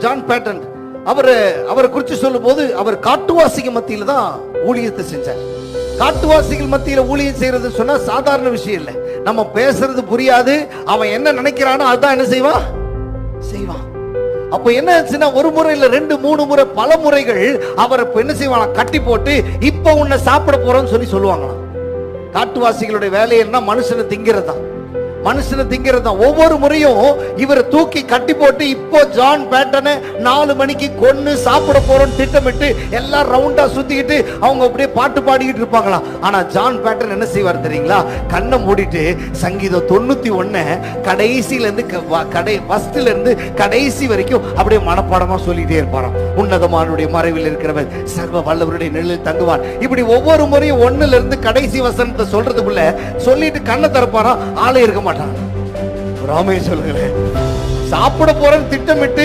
John pattern அவரை குறித்து சொல்லும் போது அவர் காட்டுவாசிகள் மத்தியில தான் ஊழியத்தை செஞ்சார். காட்டுவாசிகள் மத்தியில ஊழியம் செய்யறது சொன்னா சாதாரண விஷயம் இல்லை. நம்ம பேசுறது புரியாது, அவன் என்ன நினைக்கிறானோ அதுதான் என்ன செய்வான். அப்ப என்ன ஆச்சுன்னா, ஒரு முறை இல்ல 2-3 முறை, பல முறைகள் அவரை என்ன செய்வாங்க, கட்டி போட்டு இப்ப உன்னை சாப்பிட போறோம்னு சொல்லுவாங்களாம். காட்டுவாசிகளுடைய வேலை என்ன? மனுஷனை திங்கிறதான். ஒவ்வொரு முறையும் இவரை தூக்கி கட்டி போட்டு இப்போ ஜான் பேட்டனை 4 மணிக்கு கொன்னு சாப்பிட போறோம் திட்டமிட்டு எல்லாம் ரவுண்டா சுத்திக்கிட்டு அவங்க அப்படியே பாட்டு பாடிக்கிட்டு இருப்பாங்களாம். ஆனா ஜான் பேட்டன் என்ன செய்வார் தெரியுங்களா? கண்ணை மூடிட்டு சங்கீதம் 91 கடைசியில இருந்து ஃபர்ஸ்ட்ல இருந்து கடைசி வரைக்கும் அப்படியே மனப்பாடமா சொல்லிட்டே இருப்பாராம். உன்னதமானுடைய மறைவில் இருக்கிறவர் சர்வ வல்லவருடைய நிழலில் தங்குவான். இப்படி ஒவ்வொரு முறையும் 1ல இருந்து கடைசி வசனத்தை சொல்றதுக்குள்ள சொல்லிட்டு கண்ணை திறப்பாராம். ஆளே இருக்க மாட்டான். ராமே சொல்லுங்களேன், சாப்பிட போறேன்னு திட்டமிட்டு